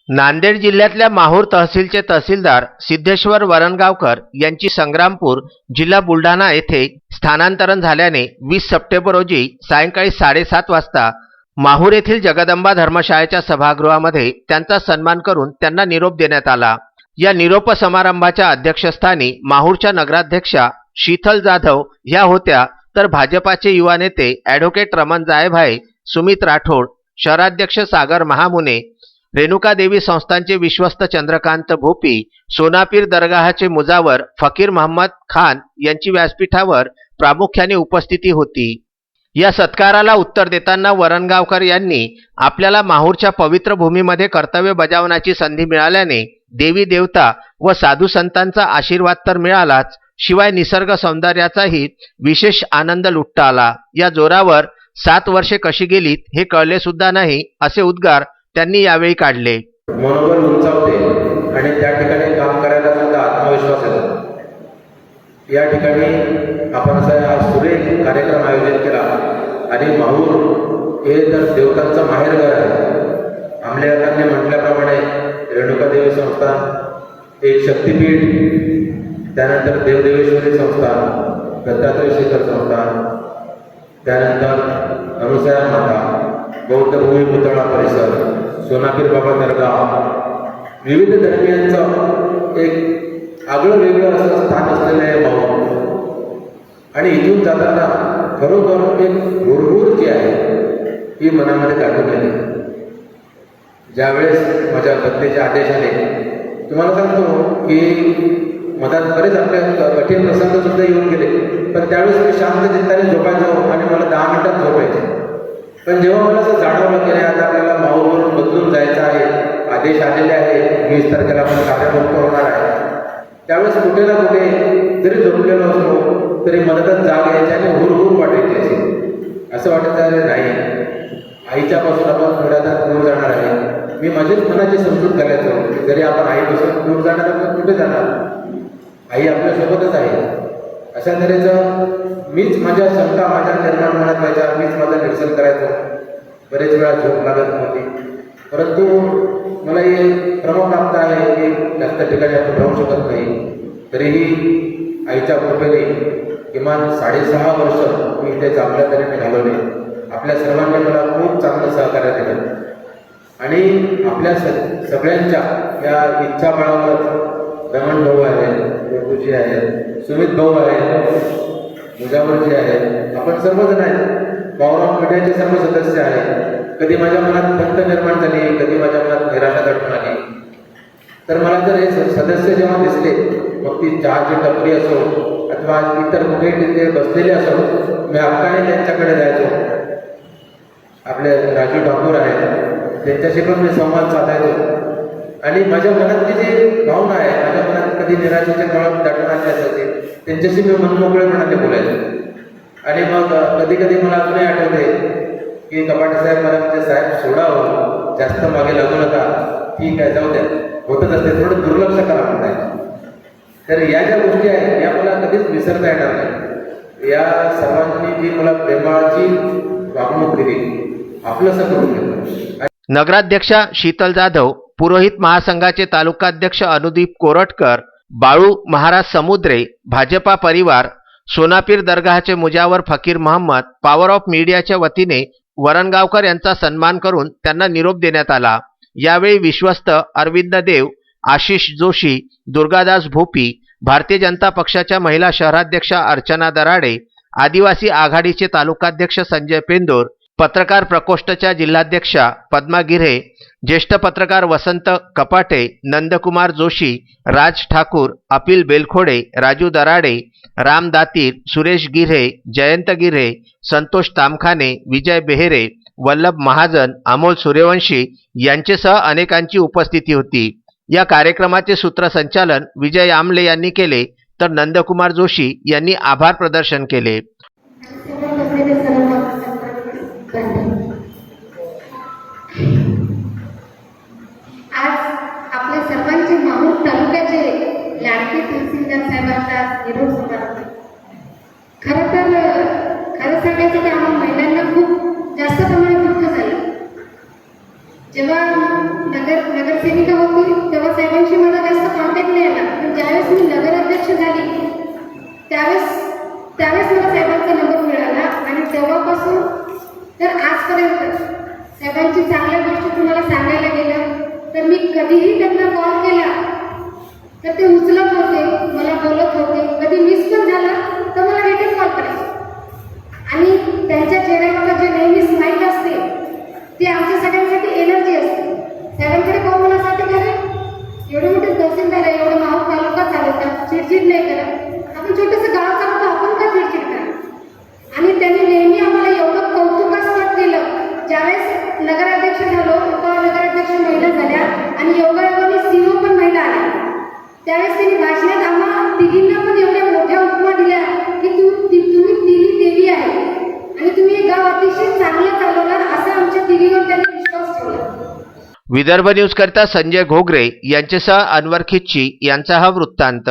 नांदेड जिल्ह्यातल्या माहूर तहसीलचे तहसीलदार सिद्धेश्वर वरणगावकर यांची संग्रामपूर जिल्हा बुलढाणा येथे स्थानांतरण झाल्याने 20 सप्टेंबर रोजी सायंकाळी 7:30 वाजता माहूर येथील जगदंबा धर्मशाळेच्या सभागृहामध्ये त्यांचा सन्मान करून त्यांना निरोप देण्यात आला। या निरोप समारंभाच्या अध्यक्षस्थानी माहूरच्या नगराध्यक्षा शीतल जाधव ह्या होत्या, तर भाजपाचे युवा नेते ॲडव्होकेट रमण जायभाये, सुमित राठोड, शहराध्यक्ष सागर महामुने, रेणुका देवी संस्थानचे विश्वस्त चंद्रकांत भोपी, सोनापीर दरगाहचे मुजावर फकीर मोहम्मद खान यांची व्यासपीठावर प्रामुख्याने उपस्थिती होती। या सत्काराला उत्तर देताना वरणगावकर यांनी आपल्याला माहूरच्या पवित्र भूमीमध्ये कर्तव्य बजावण्याची संधी मिळाल्याने देवी देवता व साधू संतांचा आशीर्वाद तर मिळालाच, शिवाय निसर्ग सौंदर्याचाही विशेष आनंद लुटता आला। या जोरावर 7 वर्षे कशी गेलीत हे कळले सुद्धा नाही, असे उद्गार त्यांनी यावेळी काढले। मनोबल उंचावते आणि त्या ठिकाणी काम करायला सुद्धा आत्मविश्वास येतो। या ठिकाणी आपण हा सुरेख कार्यक्रम आयोजित केला आणि माहूर हे तर देवतांचं माहेरघर आहे। आमल्याकांनी म्हटल्याप्रमाणे रेणुका देवी संस्थान एक शक्तिपीठ, त्यानंतर देवदेवेश्वरी संस्थान, दत्तात्रय शिखर संस्थान, त्यानंतर अनुसया माता, बौद्ध भूमी पुतळा परिसर, सोनापीर बाबा दरगाह, विविध धर्मियांचं एक आगळं वेगळं असं स्थान असलेलं आहे माहूर। आणि इथून जाताना खरोखर एक हुरहुर जी आहे ती मनामध्ये दाटून आली। ज्यावेळेस माझ्या बदलीचे आदेश आले, तुम्हाला सांगतो की मधात बरेच आपले कठीण प्रसंग सुद्धा येऊन गेले, पण त्यावेळेस मी शांत चित्ताने झोपायचो आणि मला 10 मिनिटात झोपायचे। पण जेव्हा मला असं जाणवलं की आता आपल्याला माहूरवरून बदलून जायचं आहे, आदेश आलेले आहे, 20 तारखेला आपण कार्यमुक्त होणार आहे, त्यावेळेस कुठे ना कुठे जरी झोपलेलो असतो तरी मनातच जाग यायची आणि हुरहुर वाटायची अशी। असं वाटायचं नाही, आईच्यापासून आपण थोड्याच दूर जाणार आहे। मी माझीच मनाची समजूत घालायचो की जरी आपण आईपासून दूर जाणार आपण कुठे जाणार, आई आपल्यासोबतच आहे। अशा तऱ्हेचं मीच माझ्या शंका माझ्या निर्माण मनात व्हायच्या, मीच माझं निरसन करायचो। बरेच वेळा झोप लागत नव्हती, परंतु मला हे क्रमप्राप्त आहे की जास्त ठिकाणी आपण राहू शकत नाही। तरीही आईच्या कृपेने किमान 6.5 वर्ष मी इथे चांगल्या तऱ्हेने घालवले। आपल्या सर्वांनी मला खूप चांगलं सहकार्य दिलं आणि आपल्या सगळ्यांच्या या इच्छा बळावर रमण भाऊ आहे, गोकुजी आहे, सुमित भाऊ आहे, मुजावरजी आहे, आपण सर्वजण आहेत, पॉवर मीडियाचे सर्व सदस्य आहेत। कधी माझ्या मनात खंत निर्माण झाली, कधी माझ्या मनात निराशा दटून आली, तर मला जर हे सदस्य जेव्हा दिसले, मग ती चहाची टपरी असो अथवा इतर कुठे तिथे बसलेले असो, मी हक्काने त्यांच्याकडे जायचो। आपले राजू ठाकूर आहेत, त्यांच्याशी पण मी संवाद साधायचो आणि माझ्या मनातली जी भावना आहे, माझ्या मनात कधी निराशेचे कळप दाटून आले असायचे, त्यांच्याशी मी मनमोकळेपणाने बोलायचो। आणि मग कधी कधी मला अजूनही आठवते की कपाटे साहेब मला म्हणजे साहेब सोडावं, जास्त मागे लागू नका, ठीक आहे जाऊ द्या, होतच असते, थोडं दुर्लक्ष करा म्हणायचं। तर या ज्या गोष्टी आहेत या मला कधीच विसरता येणार नाही। या सर्वांनी जी मला प्रेमाची वागणूक दिली, आपलंसं करून घेतलं। नगराध्यक्षा शीतल जाधव, पुरोहित महासंघाचे तालुकाध्यक्ष अनुदीप कोरटकर, बाळू महाराज समुद्रे, भाजपा परिवार, सोनापीर दरगाहचे मुजावर फकीर मोहम्मद, पॉवर ऑफ मीडियाच्या वतीने वरणगावकर यांचा सन्मान करून त्यांना निरोप देण्यात आला। यावेळी विश्वस्त अरविंद देव, आशिष जोशी, दुर्गादास भोपी, भारतीय जनता पक्षाच्या महिला शहराध्यक्षा अर्चना दराडे, आदिवासी आघाडीचे तालुकाध्यक्ष संजय पेंदोर, पत्रकार प्रकोष्ठच्या जिल्हाध्यक्षा पद्मा गिऱ्हे, ज्येष्ठ पत्रकार वसंत कपाटे, नंदकुमार जोशी, राज ठाकूर, अपिल बेलखोडे, राजू दराडे, राम दातीर, सुरेश गिऱ्हे, जयंत गिऱ्हे, संतोष तामखाने, विजय बेहेरे, वल्लभ महाजन, अमोल सूर्यवंशी यांच्यासह अनेकांची उपस्थिती होती। या कार्यक्रमाचे सूत्रसंचालन विजय आमले यांनी केले, तर नंदकुमार जोशी यांनी आभार प्रदर्शन केले। आज आपल्या सर्वांचे माहूर तालुक्याचे लाडके तहसीलदार साहेबांचा निरोप समारंभ। खरं सांगायचं की आम्हा महिलांना खूप जास्त प्रमाणात दुःख झालं जेव्हा नगर नगरसेविका होती तेव्हा साहेबांशी मला जास्त कॉन्टॅक्ट नाही आला, पण ज्यावेळेस मी नगराध्यक्ष झाली त्यावेळेस मला साहेबांचा नंबर मिळाला आणि तेव्हापासून तर आजपर्यंत साहेबांची चांगल्या गोष्टी तुम्हाला सांगायला गेलं तर मी कधीही त्यांना कॉल केला तर ते उचलत होते, मला बोलत होते. कधी मिस पण झाला तर मला रिटर्न कॉल करायचे आणि त्यांच्या चेहऱ्यावर जे नेहमी स्माईल असते ती आमच्या सगळ्यांसाठी एनर्जी असते. साहेबांकडे पाहून मला असं वाटतं की एवढे मोठे तहसीलदार आहे, एवढं माहूर तालुका चालवतात, चिडचिड नाही करत. आपण छोटंसं गाव चालवतो, आपण का चिडचिड करा? आणि त्यांनी नेहमी आम्हाला एवढं कौतुकास्पद केलं. ज्यावेळेस नगराध्यक्ष झालो, उपनगराध्यक्ष महिला झाल्या आणि योगायोगाने सीओ पण महिला आल्या, त्यावेळेस त्यांनी भाषणात आम्हा तिघींना पण एवढ्या मोठ्या उपमा दिल्या की तुम्ही तिन्ही देवी आहे आणि तुम्ही हे गाव अतिशय चांगलं चालवणार असा आमच्या तिघीवर त्यांनी विश्वास ठेवला. विदर्भ न्यूज करता संजय घोगरे यांच्यासह अनवर खिच्ची यांचा हा वृत्तांत.